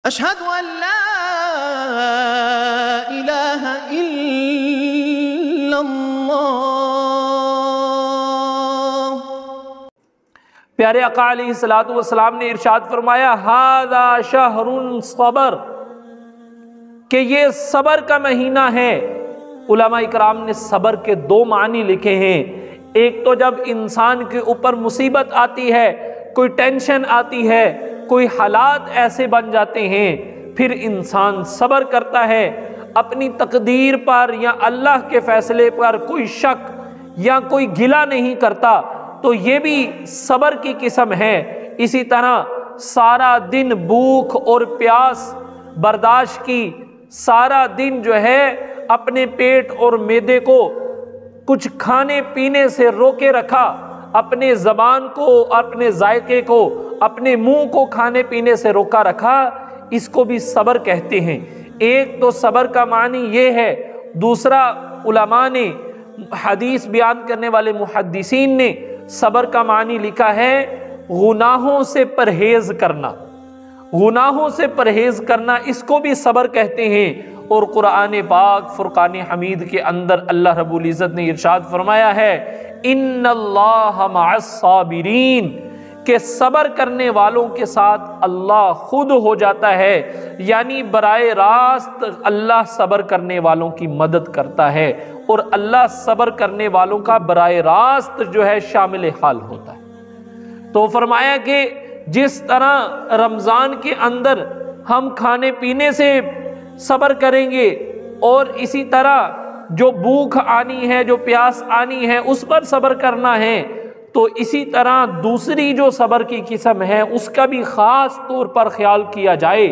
اشہد ان لا الہ الا اللہ۔ پیارے آقا علیہ الصلوۃ والسلام نے ارشاد فرمایا ھذا شہر الصبر، کہ یہ صبر کا مہینہ ہے۔ علماء اکرام نے صبر کے دو معنی لکھے ہیں۔ ایک تو جب انسان کے اوپر مصیبت آتی ہے، کوئی ٹینشن آتی ہے، کوئی حالات ایسے بن جاتے ہیں، پھر انسان صبر کرتا ہے، اپنی تقدیر پر یا اللہ کے فیصلے پر کوئی شک یا کوئی گلہ نہیں کرتا، تو یہ بھی صبر کی قسم ہے۔ اسی طرح سارا دن بھوک اور پیاس برداشت کی، سارا دن جو ہے اپنے پیٹ اور معدے کو کچھ کھانے پینے سے روکے رکھا، اپنے زبان کو، اپنے ذائقے کو، اپنے منہ کو کھانے پینے سے روکا رکھا، اس کو بھی صبر کہتے ہیں۔ ایک تو صبر کا معنی یہ ہے، دوسرا علماء نے، حدیث بیان کرنے والے محدثین نے صبر کا معنی لکھا ہے گناہوں سے پرہیز کرنا۔ گناہوں سے پرہیز کرنا، اس کو بھی صبر کہتے ہیں۔ اور قرآن پاک فرقان حمید کے اندر اللہ رب العزت نے ارشاد فرمایا ہے ان اللہ مع الصابرین، کہ صبر کرنے والوں کے ساتھ اللہ خود ہو جاتا ہے، یعنی براہ راست اللہ صبر کرنے والوں کی مدد کرتا ہے، اور اللہ صبر کرنے والوں کا براہ راست جو ہے شامل حال ہوتا ہے۔ تو فرمایا کہ جس طرح رمضان کے اندر ہم کھانے پینے سے صبر کریں گے، اور اسی طرح جو بھوک آنی ہے، جو پیاس آنی ہے، اس پر صبر کرنا ہے، تو اسی طرح دوسری جو صبر کی قسم ہے اس کا بھی خاص طور پر خیال کیا جائے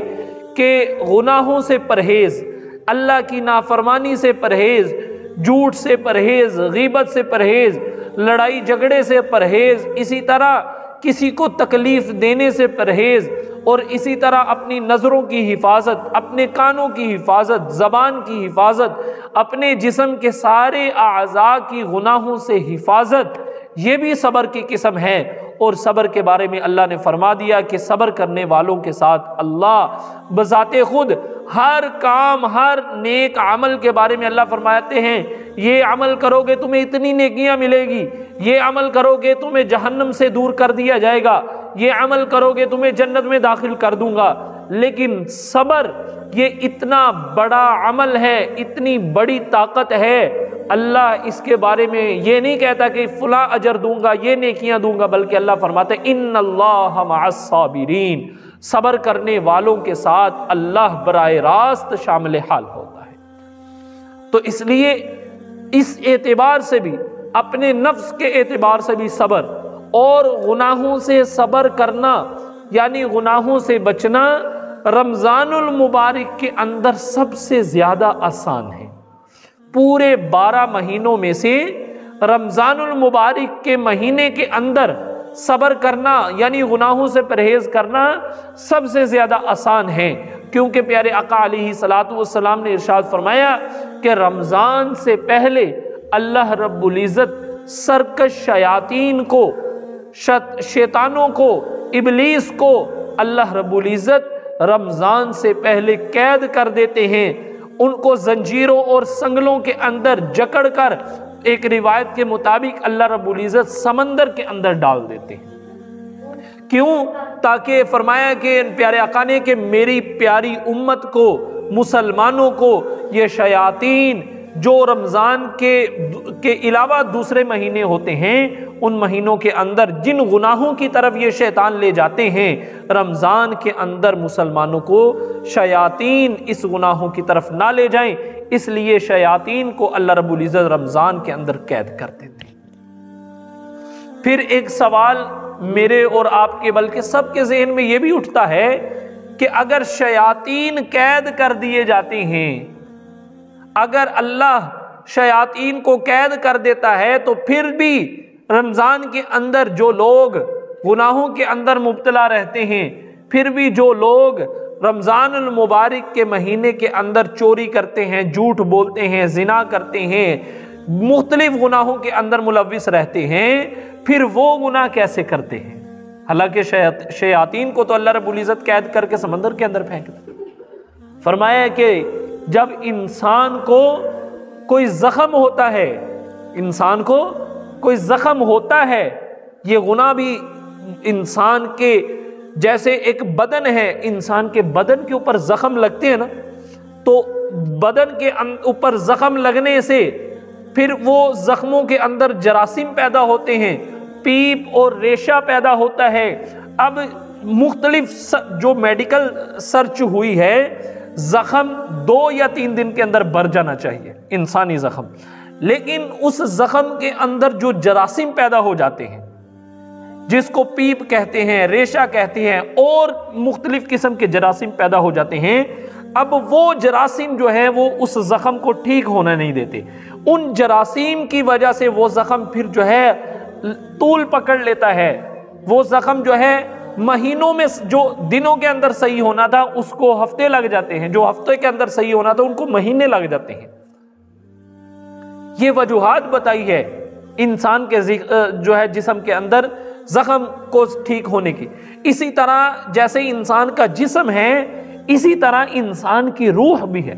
کہ گناہوں سے پرہیز، اللہ کی نافرمانی سے پرہیز، جھوٹ سے پرہیز، غیبت سے پرہیز، لڑائی جھگڑے سے پرہیز، اسی طرح کسی کو تکلیف دینے سے پرہیز، اور اسی طرح اپنی نظروں کی حفاظت، اپنے کانوں کی حفاظت، زبان کی حفاظت، اپنے جسم کے سارے اعضاء کی گناہوں سے حفاظت، یہ بھی صبر کی قسم ہے۔ اور صبر کے بارے میں اللہ نے فرما دیا کہ صبر کرنے والوں کے ساتھ اللہ بذات خود ہر کام، ہر نیک عمل کے بارے میں اللہ فرماتے ہیں یہ عمل کرو گے تمہیں اتنی نیکیاں ملے گی، یہ عمل کرو گے تمہیں جہنم سے دور کر دیا جائے گا، یہ عمل کرو گے تمہیں جنت میں داخل کر دوں گا۔ لیکن صبر یہ اتنا بڑا عمل ہے، اتنی بڑی طاقت ہے، اللہ اس کے بارے میں یہ نہیں کہتا کہ فلاں اجر دوں گا، یہ نیکیاں دوں گا، بلکہ اللہ فرماتا ہے ان اللہ مع الصابرین، صبر کرنے والوں کے ساتھ اللہ براہ راست شامل حال ہوتا ہے۔ تو اس لیے اس اعتبار سے بھی، اپنے نفس کے اعتبار سے بھی صبر، اور گناہوں سے صبر کرنا یعنی گناہوں سے بچنا رمضان المبارک کے اندر سب سے زیادہ آسان ہے۔ پورے 12 مہینوں میں سے رمضان المبارک کے مہینے کے اندر صبر کرنا یعنی گناہوں سے پرہیز کرنا سب سے زیادہ آسان ہے، کیونکہ پیارے آقا علیہ الصلوۃ والسلام نے ارشاد فرمایا کہ رمضان سے پہلے اللہ رب العزت سرکش شیاطین کو، شیطانوں کو، ابلیس کو اللہ رب العزت رمضان سے پہلے قید کر دیتے ہیں، ان کو زنجیروں اور سنگلوں کے اندر جکڑ کر، ایک روایت کے مطابق اللہ رب العزت سمندر کے اندر ڈال دیتے ہیں۔ کیوں؟ تاکہ فرمایا کہ پیارے آقا نے کہ میری پیاری امت کو، مسلمانوں کو یہ شیاطین جو رمضان کے علاوہ دوسرے مہینے ہوتے ہیں، ان مہینوں کے اندر جن گناہوں کی طرف یہ شیطان لے جاتے ہیں، رمضان کے اندر مسلمانوں کو شیاطین اس گناہوں کی طرف نہ لے جائیں، اس لیے شیاطین کو اللہ رب العزت رمضان کے اندر قید کر دیتے ہیں۔ پھر ایک سوال میرے اور آپ کے بلکہ سب کے ذہن میں یہ بھی اٹھتا ہے کہ اگر شیاطین قید کر دیے جاتے ہیں، اگر اللہ شیاطین کو قید کر دیتا ہے، تو پھر بھی رمضان کے اندر جو لوگ گناہوں کے اندر مبتلا رہتے ہیں، پھر بھی جو لوگ رمضان المبارک کے مہینے کے اندر چوری کرتے ہیں، جھوٹ بولتے ہیں، زنا کرتے ہیں، مختلف گناہوں کے اندر ملوث رہتے ہیں، پھر وہ گناہ کیسے کرتے ہیں؟ حالانکہ شیاطین کو تو اللہ رب العزت قید کر کے سمندر کے اندر پھینک دے۔ فرمایا کہ جب انسان کو کوئی زخم ہوتا ہے، انسان کو کوئی زخم ہوتا ہے، یہ گناہ بھی انسان کے جیسے ایک بدن ہے، انسان کے بدن کے اوپر زخم لگتے ہیں نا، تو بدن کے اوپر زخم لگنے سے پھر وہ زخموں کے اندر جراثیم پیدا ہوتے ہیں، پیپ اور ریشہ پیدا ہوتا ہے۔ اب مختلف جو میڈیکل سرچ ہوئی ہے، زخم 2 یا 3 دن کے اندر بھر جانا چاہیے انسانی زخم، لیکن اس زخم کے اندر جو جراثیم پیدا ہو جاتے ہیں، جس کو پیپ کہتے ہیں، ریشہ کہتے ہیں، اور مختلف قسم کے جراثیم پیدا ہو جاتے ہیں، اب وہ جراثیم جو ہے وہ اس زخم کو ٹھیک ہونا نہیں دیتے۔ ان جراثیم کی وجہ سے وہ زخم پھر جو ہے طول پکڑ لیتا ہے، وہ زخم جو ہے مہینوں میں جو دنوں کے اندر صحیح ہونا تھا اس کو ہفتے لگ جاتے ہیں، جو ہفتے کے اندر صحیح ہونا تھا ان کو مہینے لگ جاتے ہیں۔ یہ وجوہات بتائی ہے انسان کے جو ہے جسم کے اندر زخم کو ٹھیک ہونے کی۔ اسی طرح جیسے انسان کا جسم ہے، اسی طرح انسان کی روح بھی ہے،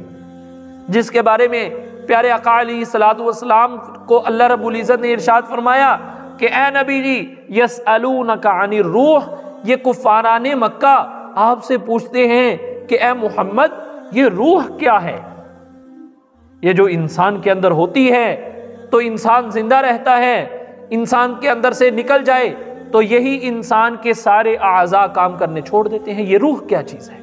جس کے بارے میں پیارے آقا علیہ الصلوۃ والسلام کو اللہ رب العزت نے ارشاد فرمایا کہ اے نبی جی، یسألونک عن الروح، یہ کفاران مکہ آپ سے پوچھتے ہیں کہ اے محمد یہ روح کیا ہے؟ یہ جو انسان کے اندر ہوتی ہے تو انسان زندہ رہتا ہے، انسان کے اندر سے نکل جائے تو یہی انسان کے سارے اعضاء کام کرنے چھوڑ دیتے ہیں، یہ روح کیا چیز ہے؟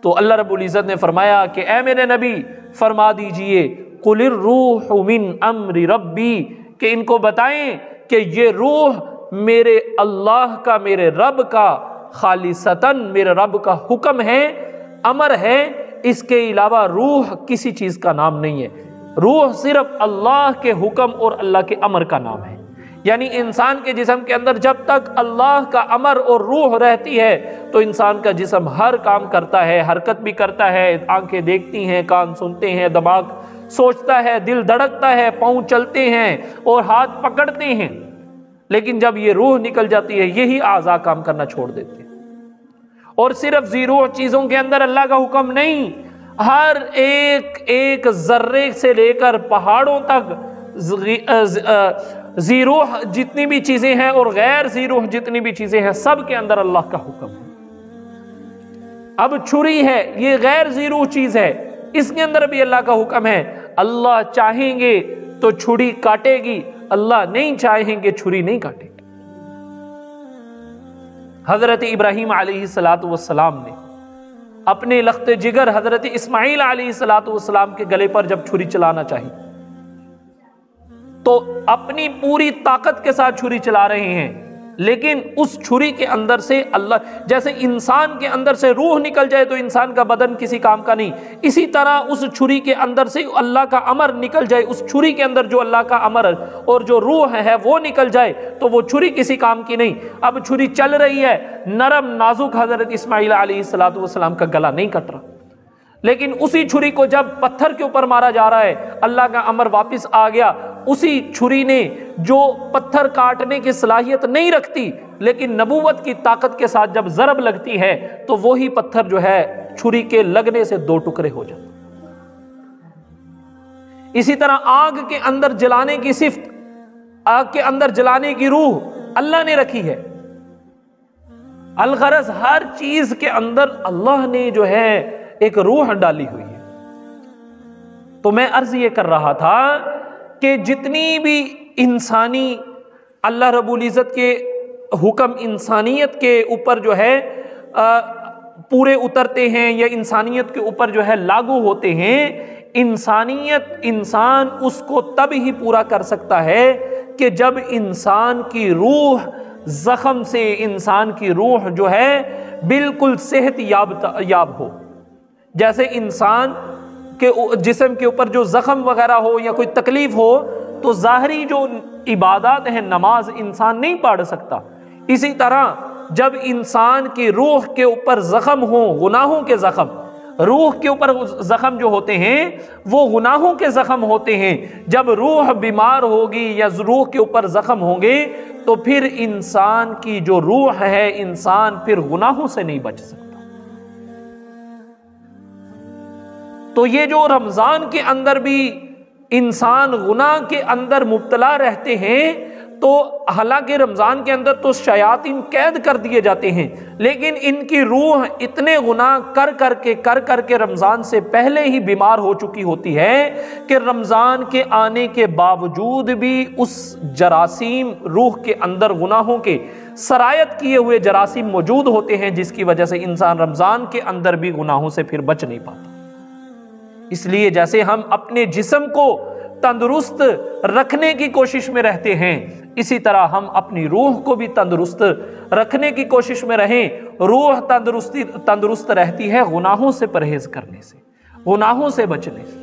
تو اللہ رب العزت نے فرمایا کہ اے میرے نبی فرما دیجئے قل الروح من امر ربی، کہ ان کو بتائیں کہ یہ روح میرے اللہ کا، میرے رب کا، خالصتاً میرے رب کا حکم ہے، امر ہے، اس کے علاوہ روح کسی چیز کا نام نہیں ہے۔ روح صرف اللہ کے حکم اور اللہ کے امر کا نام ہے۔ یعنی انسان کے جسم کے اندر جب تک اللہ کا امر اور روح رہتی ہے تو انسان کا جسم ہر کام کرتا ہے، حرکت بھی کرتا ہے، آنکھیں دیکھتی ہیں، کان سنتے ہیں، دماغ سوچتا ہے، دل دھڑکتا ہے، پاؤں چلتے ہیں اور ہاتھ پکڑتے ہیں۔ لیکن جب یہ روح نکل جاتی ہے یہی اعضاء کام کرنا چھوڑ دیتے ہیں۔ اور صرف ذی-روح چیزوں کے اندر اللہ کا حکم نہیں، ہر ایک ذرے سے لے کر پہاڑوں تک ذی روح جتنی بھی چیزیں ہیں اور غیر ذی روح جتنی بھی چیزیں ہیں، سب کے اندر اللہ کا حکم ہے۔ اب چھری ہے، یہ غیر ذی روح چیز ہے، اس کے اندر بھی اللہ کا حکم ہے۔ اللہ چاہیں گے تو چھری کاٹے گی، اللہ نہیں چاہیں گے چھری نہیں کاٹے گی۔ حضرت ابراہیم علیہ السلام نے اپنے لخت جگر حضرت اسماعیل علیہ السلام کے گلے پر جب چھری چلانا چاہی تو اپنی پوری طاقت کے ساتھ چھری چلا رہے ہیں، لیکن اس چھری کے اندر سے اللہ، جیسے انسان کے اندر سے روح نکل جائے تو انسان کا بدن کسی کام کا نہیں، اسی طرح اس چھری کے اندر سے اللہ کا امر نکل جائے، اس چھری کے اندر جو اللہ کا امر اور جو روح ہے وہ نکل جائے تو وہ چھری کسی کام کی نہیں۔ اب چھری چل رہی ہے، نرم نازک حضرت اسماعیل علیہ السلام کا گلا نہیں کٹ رہا، لیکن اسی چھری کو جب پتھر کے اوپر مارا جا رہا ہے، اللہ کا امر واپس آ گیا، اسی چھری نے جو پتھر کاٹنے کی صلاحیت نہیں رکھتی لیکن نبوت کی طاقت کے ساتھ جب ضرب لگتی ہے تو وہی پتھر جو ہے چھری کے لگنے سے 2 ٹکڑے ہو جاتے۔ اسی طرح آگ کے اندر جلانے کی صفت، آگ کے اندر جلانے کی روح اللہ نے رکھی ہے۔ الغرض ہر چیز کے اندر اللہ نے جو ہے ایک روح ڈالی ہوئی ہے۔ تو میں عرض یہ کر رہا تھا کہ جتنی بھی انسانی اللہ رب العزت کے حکم انسانیت کے اوپر جو ہے پورے اترتے ہیں یا انسانیت کے اوپر جو ہے لاگو ہوتے ہیں، انسان اس کو تب ہی پورا کر سکتا ہے کہ جب انسان کی روح زخم سے، انسان کی روح جو ہے بالکل صحت یاب ہو۔ جیسے انسان کہ جسم کے اوپر جو زخم وغیرہ ہو یا کوئی تکلیف ہو تو ظاہری جو عبادات ہیں، نماز انسان نہیں پڑھ سکتا، اسی طرح جب انسان کی روح کے اوپر زخم ہو، گناہوں کے زخم، روح کے اوپر زخم جو ہوتے ہیں وہ گناہوں کے زخم ہوتے ہیں. جب روح بیمار ہوگی یا روح کے اوپر زخم ہوں گے تو پھر انسان کی جو روح ہے، انسان پھر گناہوں سے نہیں بچ سکتا. تو یہ جو رمضان کے اندر بھی انسان گناہ کے اندر مبتلا رہتے ہیں، تو حالانکہ رمضان کے اندر تو شیاطین قید کر دیے جاتے ہیں، لیکن ان کی روح اتنے گناہ کر کے رمضان سے پہلے ہی بیمار ہو چکی ہوتی ہے کہ رمضان کے آنے کے باوجود بھی اس جراثیم، روح کے اندر گناہوں کے سرایت کیے ہوئے جراثیم موجود ہوتے ہیں، جس کی وجہ سے انسان رمضان کے اندر بھی گناہوں سے پھر بچ نہیں پاتا. اس لیے جیسے ہم اپنے جسم کو تندرست رکھنے کی کوشش میں رہتے ہیں، اسی طرح ہم اپنی روح کو بھی تندرست رکھنے کی کوشش میں رہیں. روح تندرست رہتی ہے گناہوں سے پرہیز کرنے سے، گناہوں سے بچنے سے.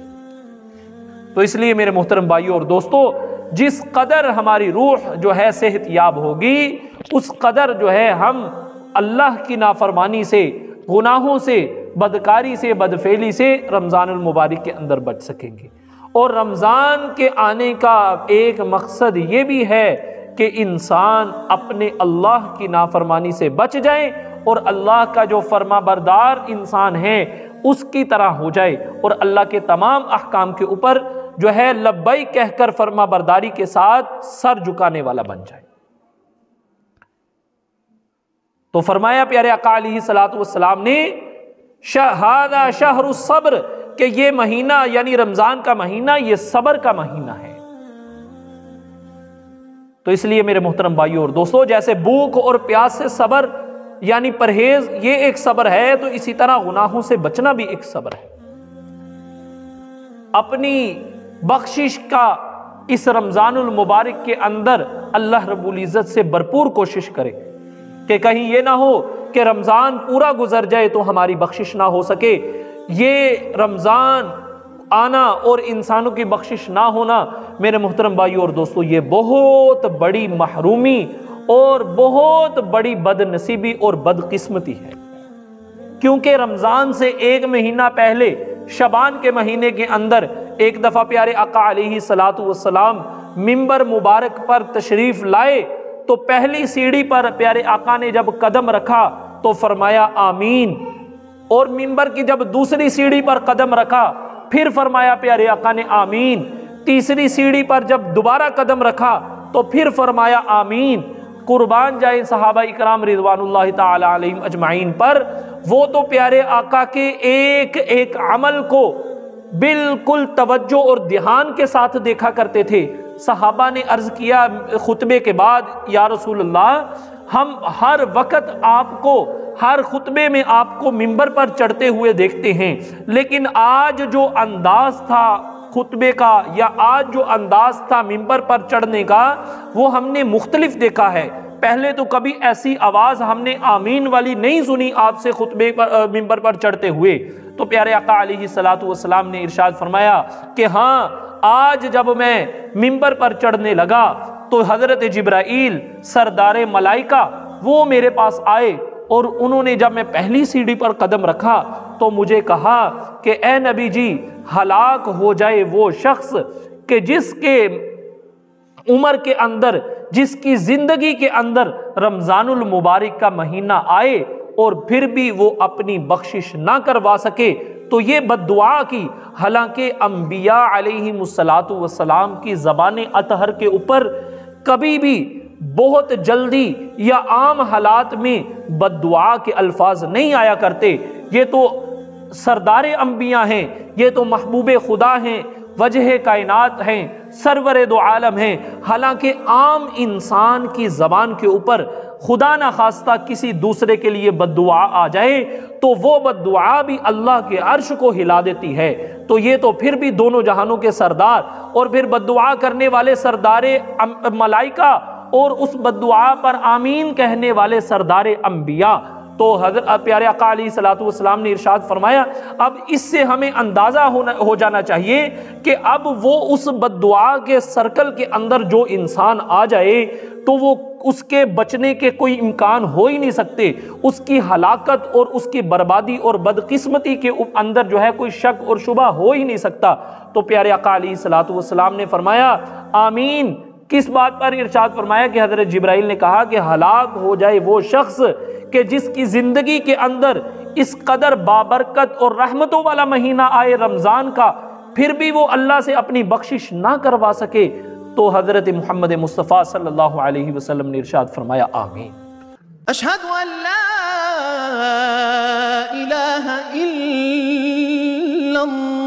تو اس لیے میرے محترم بھائیوں اور دوستو، جس قدر ہماری روح جو ہے صحت یاب ہوگی، اس قدر جو ہے ہم اللہ کی نافرمانی سے، گناہوں سے، بدکاری سے، بدفعلی سے رمضان المبارک کے اندر بچ سکیں گے. اور رمضان کے آنے کا ایک مقصد یہ بھی ہے کہ انسان اپنے اللہ کی نافرمانی سے بچ جائے اور اللہ کا جو فرما بردار انسان ہے اس کی طرح ہو جائے، اور اللہ کے تمام احکام کے اوپر جو ہے لبیک کہہ کر فرما برداری کے ساتھ سر جھکانے والا بن جائے. تو فرمایا پیارے آقا علیہ الصلوۃ والسلام نے، ہذا شہر الصبر، کہ یہ مہینہ یعنی رمضان کا مہینہ یہ صبر کا مہینہ ہے. تو اس لیے میرے محترم بھائیوں اور دوستوں، جیسے بھوک اور پیاس سے صبر یعنی پرہیز یہ ایک صبر ہے، تو اسی طرح گناہوں سے بچنا بھی ایک صبر ہے. اپنی بخشش کا اس رمضان المبارک کے اندر اللہ رب العزت سے بھرپور کوشش کرے کہ کہیں یہ نہ ہو کہ رمضان پورا گزر جائے تو ہماری بخشش نہ ہو سکے. یہ رمضان آنا اور انسانوں کی بخشش نہ ہونا میرے محترم بھائیوں اور دوستوں، یہ بہت بڑی محرومی اور بہت بڑی بد نصیبی اور بدقسمتی ہے. کیونکہ رمضان سے ایک مہینہ پہلے شعبان کے مہینے کے اندر ایک دفعہ پیارے آقا علیہ الصلوۃ والسلام منبر مبارک پر تشریف لائے، تو پہلی سیڑھی پر پیارے آقا نے جب قدم رکھا تو فرمایا آمین، اور منبر کی جب دوسری سیڑھی پر قدم رکھا پھر فرمایا پیارے آقا نے آمین، تیسری سیڑھی پر جب دوبارہ قدم رکھا تو پھر فرمایا آمین. قربان جائیں صحابہ اکرام رضوان اللہ تعالی علیہم اجمعین پر، وہ تو پیارے آقا کے ایک ایک عمل کو بالکل توجہ اور دھیان کے ساتھ دیکھا کرتے تھے. صحابہ نے عرض کیا خطبے کے بعد، یا رسول اللہ، ہم ہر وقت آپ کو، ہر خطبے میں آپ کو منبر پر چڑھتے ہوئے دیکھتے ہیں، لیکن آج جو انداز تھا خطبے کا یا آج جو انداز تھا منبر پر چڑھنے کا وہ ہم نے مختلف دیکھا ہے. پہلے تو کبھی ایسی آواز ہم نے آمین والی نہیں سنی آپ سے خطبے پر منبر پر چڑھتے ہوئے. تو پیارے آقا علیہ الصلوۃ والسلام نے ارشاد فرمایا کہ ہاں، آج جب میں منبر پر چڑھنے لگا تو حضرت جبرائیل سردار ملائکہ وہ میرے پاس آئے، اور انہوں نے جب میں پہلی سیڑھی پر قدم رکھا تو مجھے کہا کہ اے نبی جی، ہلاک ہو جائے وہ شخص کہ جس کے عمر کے اندر، جس کی زندگی کے اندر رمضان المبارک کا مہینہ آئے اور پھر بھی وہ اپنی بخشش نہ کروا سکے. تو یہ بد دعا کی، حالانکہ انبیاء علیہم الصلاۃ والسلام کی زبان اطہر کے اوپر کبھی بھی بہت جلدی یا عام حالات میں بد دعا کے الفاظ نہیں آیا کرتے. یہ تو سردار انبیاء ہیں، یہ تو محبوب خدا ہیں، وجہ کائنات ہیں، سرور دو عالم ہیں. حالانکہ عام انسان کی زبان کے اوپر خدا نہ خواستہ کسی دوسرے کے لیے بد دعا آ جائے تو وہ بد دعا بھی اللہ کے عرش کو ہلا دیتی ہے. تو یہ تو پھر بھی دونوں جہانوں کے سردار، اور پھر بد دعا کرنے والے سردار ملائکہ، اور اس بد دعا پر آمین کہنے والے سردار انبیاء. تو حضرت پیارے آقا علیہ الصلوۃ والسلام نے ارشاد فرمایا، اب اس سے ہمیں اندازہ ہو جانا چاہیے کہ اب وہ اس بد دعا کے سرکل کے اندر جو انسان آ جائے تو وہ اس کے بچنے کے کوئی امکان ہو ہی نہیں سکتے، اس کی ہلاکت اور اس کی بربادی اور بدقسمتی کے اندر جو ہے کوئی شک اور شبہ ہو ہی نہیں سکتا۔ تو پیارے آقا علیہ الصلوۃ والسلام نے فرمایا آمین۔ کس بات پر ارشاد فرمایا کہ حضرت جبرائیل نے کہا کہ ہلاک ہو جائے وہ شخص کہ جس کی زندگی کے اندر اس قدر بابرکت اور رحمتوں والا مہینہ آئے رمضان کا، پھر بھی وہ اللہ سے اپنی بخشش نہ کروا سکے۔ تو حضرت محمد مصطفیٰ صلی اللہ علیہ وسلم نے ارشاد فرمایا آمین۔ اشہد ان لا الہ الا اللہ